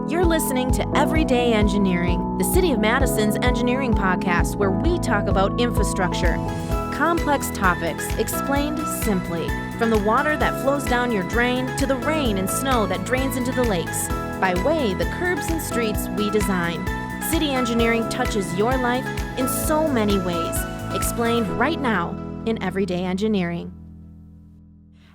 You're listening to Everyday Engineering, the City of Madison's engineering podcast where we talk about infrastructure, complex topics explained simply, from the water that flows down your drain to the rain and snow that drains into the lakes, by way the curbs and streets we design. City engineering touches your life in so many ways, explained right now in Everyday Engineering.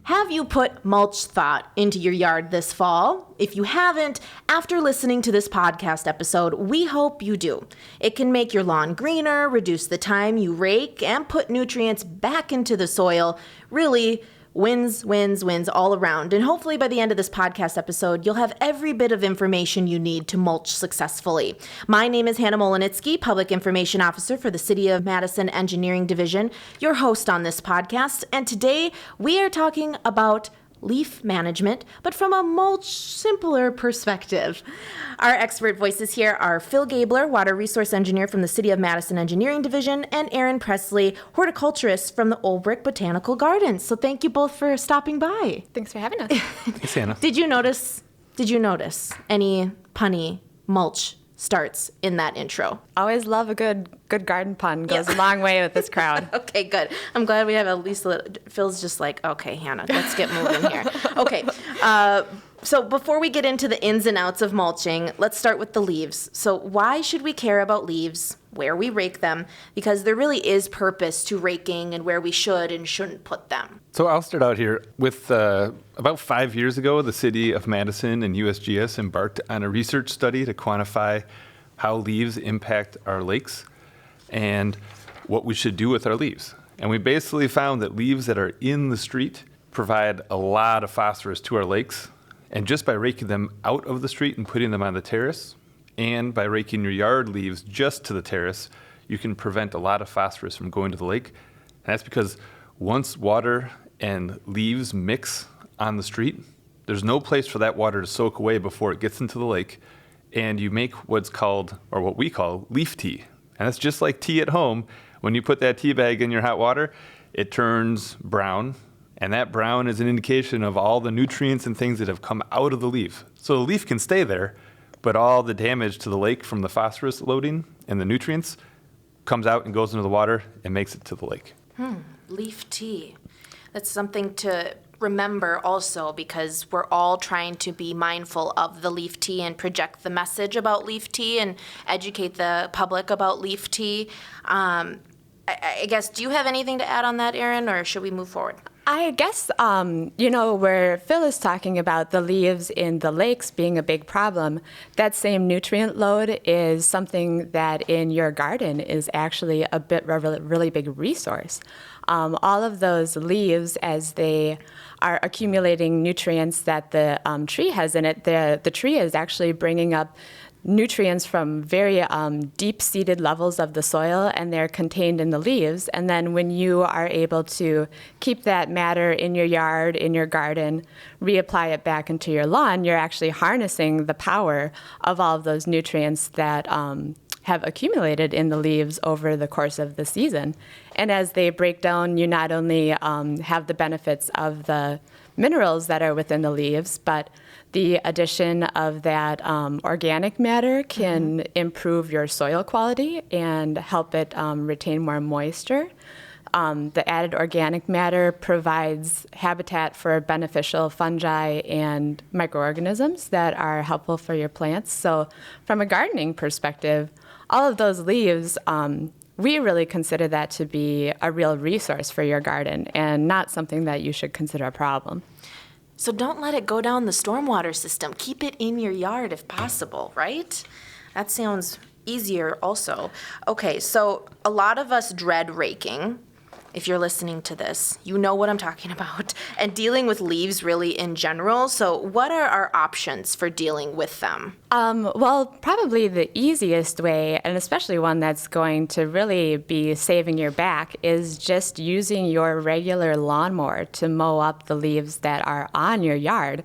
Have you put mulch thought into your yard this fall? If you haven't, after listening to this podcast episode, we hope you do. It can make your lawn greener, reduce the time you rake, and put nutrients back into the soil. Really, wins all around. And hopefully by the end of this podcast episode, you'll have every bit of information you need to mulch successfully. My name is Mohelnitzky, Public Information Officer for the City of Madison Engineering Division, your host on this podcast. And today we are talking about leaf management, but from a much simpler perspective. Our expert voices here are Phil Gaebler, Water Resource Engineer from the City of Madison Engineering Division, and Erin Presley, Horticulturist from the Olbrich Botanical Gardens. So thank you both for stopping by. Thanks for having us. Thanks, Hannah. Did you notice any punny mulch starts in that intro? Always love a good garden pun. Goes a long way with this crowd. Okay, good. I'm glad we have at least a little. Phil's just like, okay, Hannah, let's get moving here. Okay, so before we get into the ins and outs of mulching, let's start with the leaves. So why should we care about leaves, where we rake them? Because there really is purpose to raking and where we should and shouldn't put them. So I'll start out here with about 5 years ago, the City of Madison and USGS embarked on a research study to quantify how leaves impact our lakes and what we should do with our leaves. And we basically found that leaves that are in the street provide a lot of phosphorus to our lakes. And just by raking them out of the street and putting them on the terrace, and by raking your yard leaves just to the terrace, you can prevent a lot of phosphorus from going to the lake. And that's because once water and leaves mix on the street, there's no place for that water to soak away before it gets into the lake. And you make what's called, or what we call, leaf tea. And that's just like tea at home. When you put that tea bag in your hot water, it turns brown. And that brown is an indication of all the nutrients and things that have come out of the leaf. So the leaf can stay there, but all the damage to the lake from the phosphorus loading and the nutrients comes out and goes into the water and makes it to the lake. Leaf tea. That's something to remember also, because we're all trying to be mindful of the leaf tea and project the message about leaf tea and educate the public about leaf tea. I guess, do you have anything to add on that, Erin, or should we move forward? I guess, where Phil is talking about the leaves in the lakes being a big problem, that same nutrient load is something that in your garden is actually a really big resource. All of those leaves, as they are accumulating nutrients that the tree has in it, the tree is actually bringing up nutrients from very deep-seated levels of the soil, and they're contained in the leaves. And then when you are able to keep that matter in your yard, in your garden, reapply it back into your lawn, you're actually harnessing the power of all of those nutrients that have accumulated in the leaves over the course of the season. And as they break down, you not only have the benefits of the minerals that are within the leaves, but the addition of that organic matter can improve your soil quality and help it retain more moisture. The added organic matter provides habitat for beneficial fungi and microorganisms that are helpful for your plants. So from a gardening perspective, all of those leaves, we really consider that to be a real resource for your garden and not something that you should consider a problem. So don't let it go down the stormwater system. Keep it in your yard if possible, right? That sounds easier also. Okay, so a lot of us dread raking. If you're listening to this, you know what I'm talking about. And dealing with leaves really in general. So what are our options for dealing with them? Well, probably the easiest way, and especially one that's going to really be saving your back, is just using your regular lawnmower to mow up the leaves that are on your yard.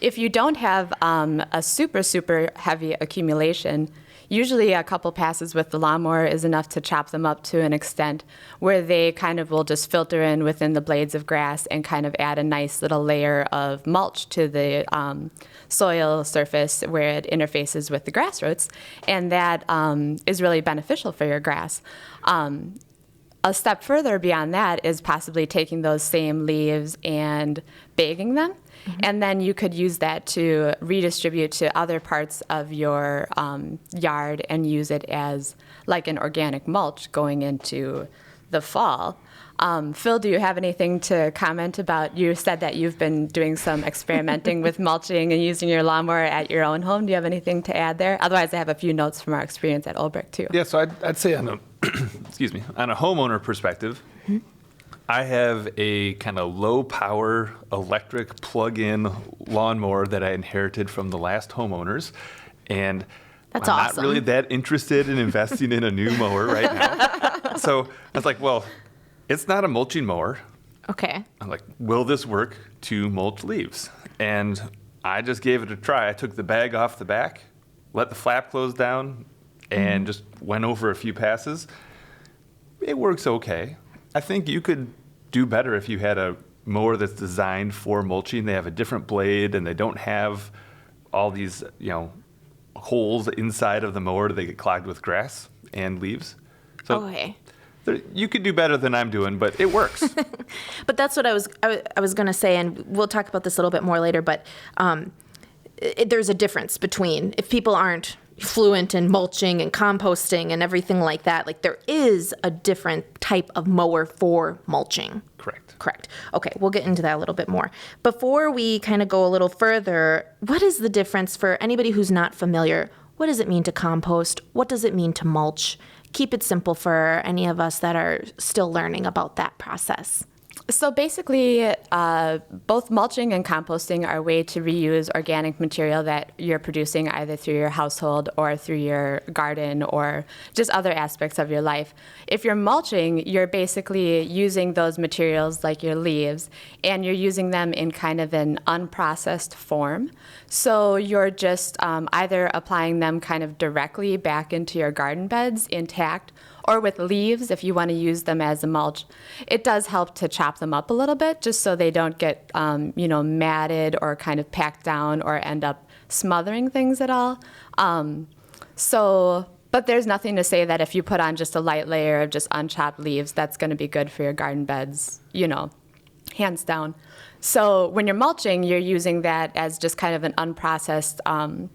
If you don't have a super heavy accumulation, usually a couple passes with the lawnmower is enough to chop them up to an extent where they kind of will just filter in within the blades of grass and kind of add a nice little layer of mulch to the soil surface where it interfaces with the grass roots, and that is really beneficial for your grass. A step further beyond that is possibly taking those same leaves and bagging them, and then you could use that to redistribute to other parts of your yard and use it as like an organic mulch going into the fall. Phil, do you have anything to comment about? You said that you've been doing some experimenting with mulching and using your lawnmower at your own home. Do you have anything to add there? Otherwise, I have a few notes from our experience at Olbrich, too. Yeah, so I'd say on a, on a homeowner perspective, I have a kind of low-power electric plug-in lawnmower that I inherited from the last homeowners, and That's I'm awesome. not really that interested in investing in a new mower right now. So I was like, well, it's not a mulching mower. Okay. I'm like, will this work to mulch leaves? And I just gave it a try. I took the bag off the back, let the flap close down, and just went over a few passes. It works okay. I think you could do better if you had a mower that's designed for mulching. They have a different blade, and they don't have all these, holes inside of the mower that get clogged with grass and leaves. So Okay. you could do better than I'm doing, but it works. But that's what I was going to say, and we'll talk about this a little bit more later, but there's a difference between, if people aren't fluent in mulching and composting and everything like that, like there is a different type of mower for mulching. Correct. Okay, we'll get into that a little bit more. Before we kind of go a little further, what is the difference for anybody who's not familiar? What does it mean to compost? What does it mean to mulch? Keep it simple for any of us that are still learning about that process. So basically, both mulching and composting are a way to reuse organic material that you're producing either through your household or through your garden or just other aspects of your life. If you're mulching, you're basically using those materials like your leaves, and you're using them in kind of an unprocessed form. So you're just either applying them kind of directly back into your garden beds intact, or with leaves if you want to use them as a mulch. It does help to chop them up a little bit just so they don't get matted or kind of packed down or end up smothering things at all. But there's nothing to say that if you put on just a light layer of just unchopped leaves, that's going to be good for your garden beds, hands down. So when you're mulching, you're using that as just kind of an unprocessed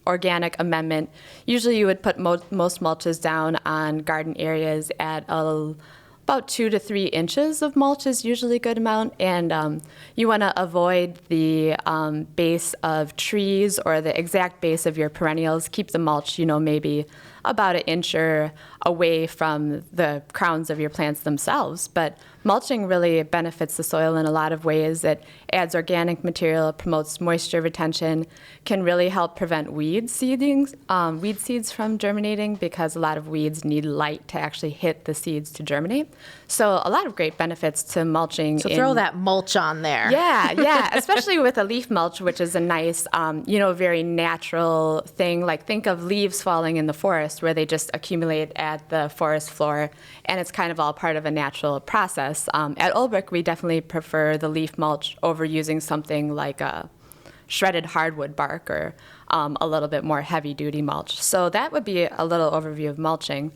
organic amendment. Usually you would put most mulches down on garden areas at about 2 to 3 inches of mulch is usually a good amount, and you want to avoid the base of trees or the exact base of your perennials. Keep the mulch, maybe about 1 inch away from the crowns of your plants themselves. But mulching really benefits the soil in a lot of ways. It adds organic material, promotes moisture retention, can really help prevent weed seeds from germinating because a lot of weeds need light to actually hit the seeds to germinate. So a lot of great benefits to mulching. So throw that mulch on there. Yeah, especially with a leaf mulch, which is a nice, very natural thing. Like think of leaves falling in the forest where they just accumulate at the forest floor, and it's kind of all part of a natural process. At Olbrich, we definitely prefer the leaf mulch over using something like a shredded hardwood bark or a little bit more heavy-duty mulch. So that would be a little overview of mulching.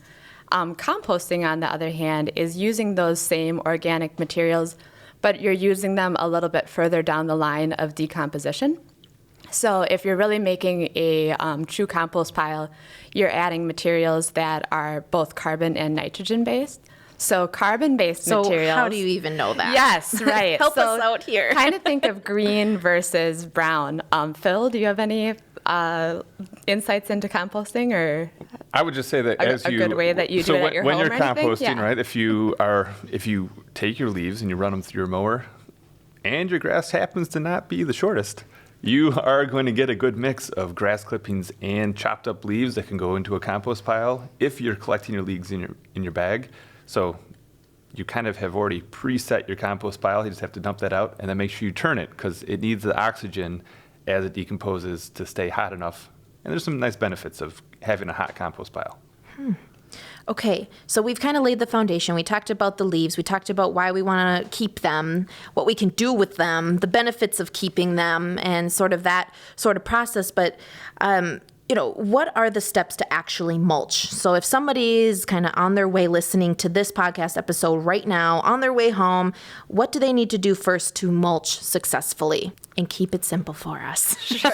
Composting, on the other hand, is using those same organic materials, but you're using them a little bit further down the line of decomposition. So if you're really making a true compost pile, you're adding materials that are both carbon and nitrogen-based. So carbon-based materials. So how do you even know that? Yes, right. Help us out here. Kind of think of green versus brown. Phil, do you have any insights into composting, or I would just say that a good way that you do it at your when home you're or anything? composting, Yeah. right? If you take your leaves and you run them through your mower, and your grass happens to not be the shortest, you are going to get a good mix of grass clippings and chopped up leaves that can go into a compost pile if you're collecting your leaves in your bag. So you kind of have already preset your compost pile. You just have to dump that out and then make sure you turn it because it needs the oxygen as it decomposes to stay hot enough And there's some nice benefits of having a hot compost pile. Okay, so we've kind of laid the foundation. We talked about the leaves. We talked about why we want to keep them, what we can do with them, the benefits of keeping them, and sort of that sort of process. But, what are the steps to actually mulch? So if somebody is kind of on their way listening to this podcast episode right now, on their way home, what do they need to do first to mulch successfully? And keep it simple for us. Sure.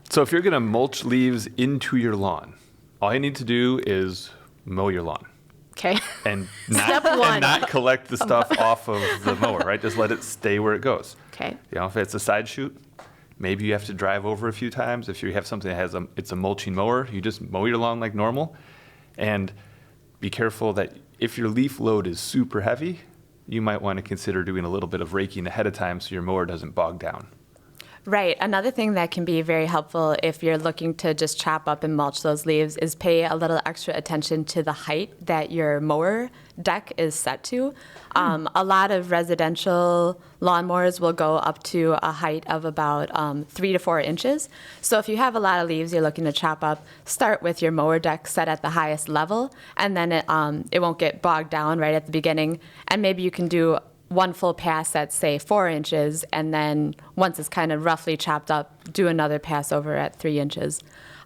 So if you're going to mulch leaves into your lawn, all you need to do is mow your lawn. Okay. And Step one. and not collect the stuff off of the mower, right? Just let it stay where it goes. Okay. If it's a side shoot, maybe you have to drive over a few times. If you have something that it's a mulching mower, you just mow your lawn like normal. And be careful that if your leaf load is super heavy, you might want to consider doing a little bit of raking ahead of time so your mower doesn't bog down. Right. Another thing that can be very helpful if you're looking to just chop up and mulch those leaves is pay a little extra attention to the height that your mower deck is set to. A lot of residential lawnmowers will go up to a height of about 3 to 4 inches. So if you have a lot of leaves you're looking to chop up, start with your mower deck set at the highest level, and then it won't get bogged down right at the beginning. And maybe you can do one full pass at, say, 4 inches, and then once it's kind of roughly chopped up, do another pass over at 3 inches.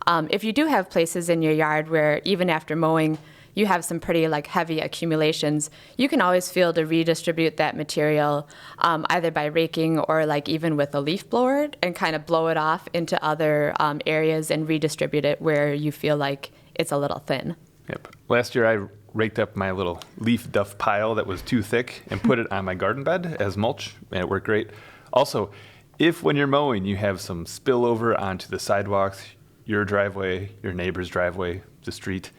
If you do have places in your yard where even after mowing, you have some pretty heavy accumulations, you can always feel to redistribute that material either by raking or even with a leaf blower and kind of blow it off into other areas and redistribute it where you feel like it's a little thin. Yep. Last year I raked up my little leaf duff pile that was too thick and put it on my garden bed as mulch, and it worked great. Also, if when you're mowing you have some spillover onto the sidewalks, your driveway, your neighbor's driveway, the street,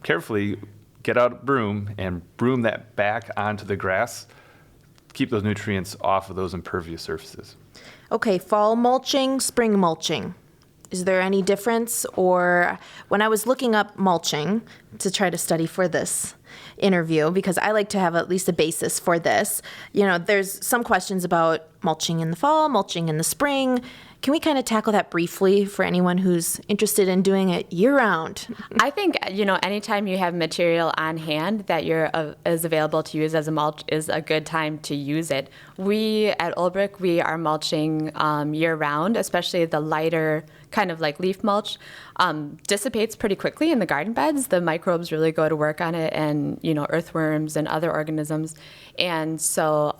carefully get out a broom and broom that back onto the grass. Keep those nutrients off of those impervious surfaces. Okay, fall mulching, spring mulching. Is there any difference? Or when I was looking up mulching to try to study for this interview, because I like to have at least a basis for this, there's some questions about mulching in the fall, mulching in the spring. Can we kind of tackle that briefly for anyone who's interested in doing it year-round? I think, anytime you have material on hand that is available to use as a mulch is a good time to use it. We at Olbrich, we are mulching year-round, especially the lighter kind of leaf mulch. Dissipates pretty quickly in the garden beds. The microbes really go to work on it, and, earthworms and other organisms. And so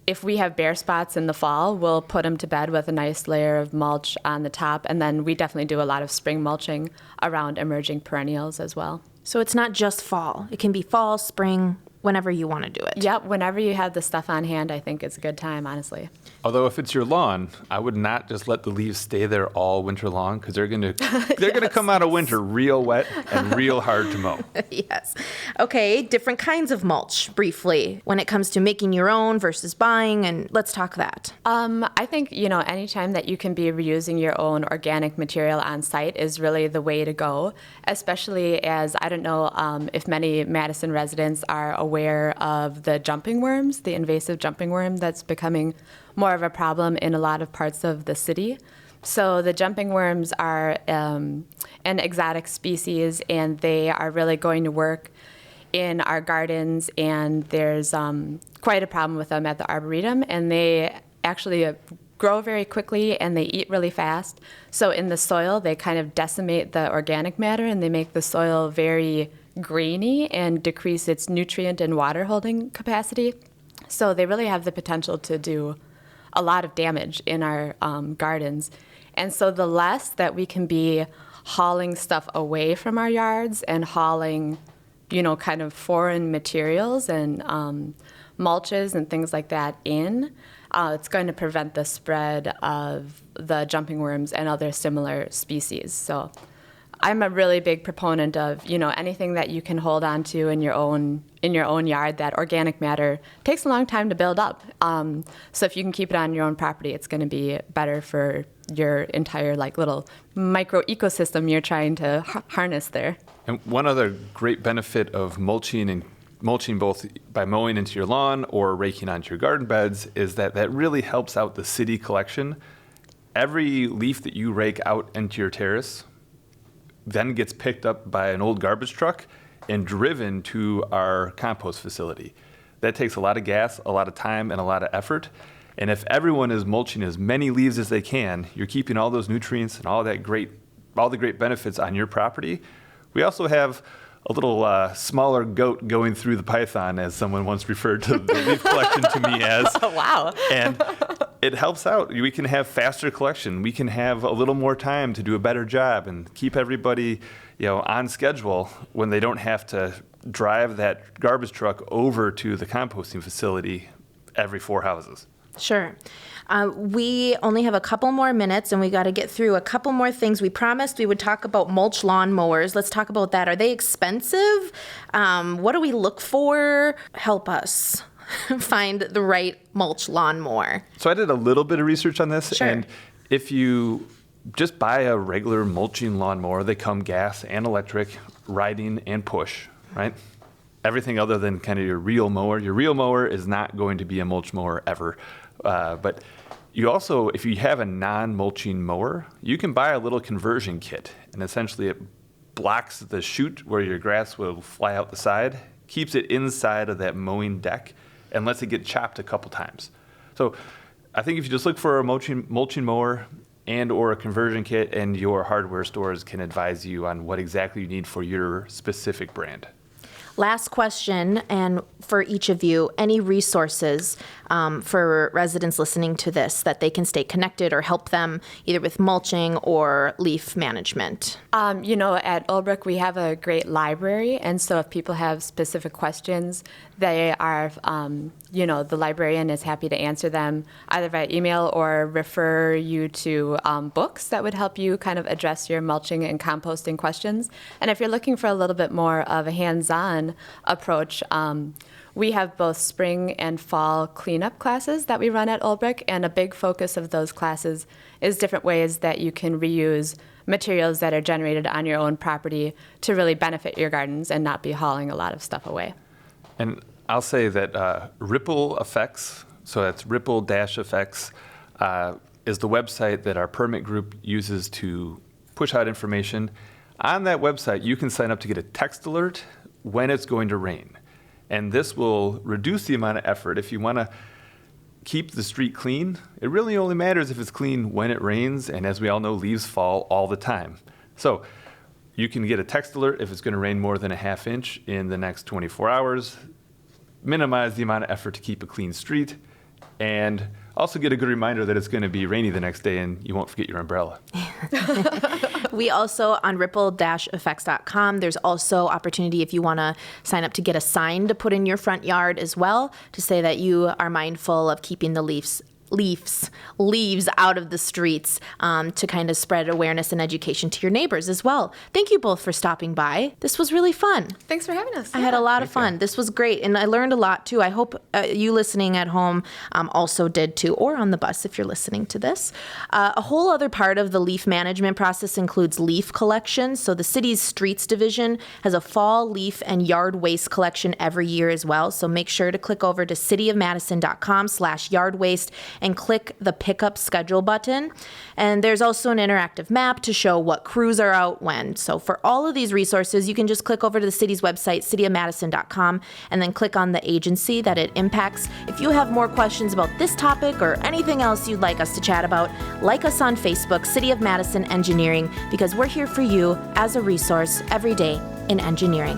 if we have bare spots in the fall, we'll put them to bed with a nice layer of mulch on the top, and then we definitely do a lot of spring mulching around emerging perennials as well. So it's not just fall. It can be fall, spring, whenever you want to do it. Yep, whenever you have the stuff on hand, I think it's a good time, honestly. Although if it's your lawn, I would not just let the leaves stay there all winter long, because they're going to come out of winter real wet and real hard to mow. Yes. Okay, different kinds of mulch, briefly, when it comes to making your own versus buying, and let's talk that. I think, anytime that you can be reusing your own organic material on site is really the way to go, especially as, I don't know if many Madison residents are aware of the jumping worms, the invasive jumping worm that's becoming more of a problem in a lot of parts of the city. So the jumping worms are an exotic species, and they are really going to work in our gardens, and there's quite a problem with them at the Arboretum, and they actually grow very quickly and they eat really fast. So in the soil, they kind of decimate the organic matter, and they make the soil very grainy and decrease its nutrient and water holding capacity. So they really have the potential to do a lot of damage in our gardens. And so the less that we can be hauling stuff away from our yards and hauling, kind of foreign materials and mulches and things like that in, it's going to prevent the spread of the jumping worms and other similar species. So I'm a really big proponent of, anything that you can hold on to in your own yard. That organic matter takes a long time to build up. So if you can keep it on your own property, it's going to be better for your entire little micro ecosystem you're trying to harness there. And one other great benefit of mulching both by mowing into your lawn or raking onto your garden beds is that really helps out the city collection. every leaf that you rake out into your terrace then gets picked up by an old garbage truck and driven to our compost facility. That takes a lot of gas, a lot of time, and a lot of effort. And if everyone is mulching as many leaves as they can, you're keeping all those nutrients and all the great benefits on your property. We also have a little smaller goat going through the python, as someone once referred to the leaf collection to me as. Oh, wow. And it helps out. We can have faster collection. We can have a little more time to do a better job and keep everybody, on schedule when they don't have to drive that garbage truck over to the composting facility every 4 houses. Sure. We only have a couple more minutes, and we got to get through a couple more things. We promised we would talk about mulch lawn mowers. Let's talk about that. Are they expensive? What do we look for? Help us find the right mulch lawnmower. So I did a little bit of research on this, Sure. and if you just buy a regular mulching lawnmower, they come gas and electric, riding and push, right? Everything other than kind of your real mower. Your real mower is not going to be a mulch mower ever. But you also, if you have a non-mulching mower, you can buy a little conversion kit. And essentially it blocks the chute where your grass will fly out the side, keeps it inside of that mowing deck, and lets it get chopped a couple times. So I think if you just look for a mulching mower and or a conversion kit, and your hardware stores can advise you on what exactly you need for your specific brand. Last question, and for each of you, any resources for residents listening to this that they can stay connected or help them either with mulching or leaf management? At Olbrich, we have a great library, and so if people have specific questions, they are, the librarian is happy to answer them either via email or refer you to books that would help you kind of address your mulching and composting questions. And if you're looking for a little bit more of a hands-on approach, we have both spring and fall cleanup classes that we run at Olbrich, and a big focus of those classes is different ways that you can reuse materials that are generated on your own property to really benefit your gardens and not be hauling a lot of stuff away. And I'll say that Ripple Effects, so that's Ripple-Effects, is the website that our permit group uses to push out information. On that website, you can sign up to get a text alert when it's going to rain. And this will reduce the amount of effort. If you want to keep the street clean, it really only matters if it's clean when it rains, and as we all know, leaves fall all the time. So you can get a text alert if it's going to rain more than a half inch in the next 24 hours, minimize the amount of effort to keep a clean street, and also get a good reminder that it's going to be rainy the next day and you won't forget your umbrella. We also, on ripple-effects.com, there's also opportunity if you want to sign up to get a sign to put in your front yard as well, to say that you are mindful of keeping the leaves out of the streets, to kind of spread awareness and education to your neighbors as well. Thank you both for stopping by. This was really fun. Thanks for having us. I had a lot of fun. This was great, and I learned a lot too. I hope you listening at home also did too, or on the bus if you're listening to this. A whole other part of the leaf management process includes leaf collection. So the city's streets division has a fall leaf and yard waste collection every year as well. So make sure to click over to cityofmadison.com/yard waste and click the pickup schedule button. And there's also an interactive map to show what crews are out when. So for all of these resources, you can just click over to the city's website, cityofmadison.com, and then click on the agency that it impacts. If you have more questions about this topic or anything else you'd like us to chat about, like us on Facebook, City of Madison Engineering, because we're here for you as a resource every day in engineering.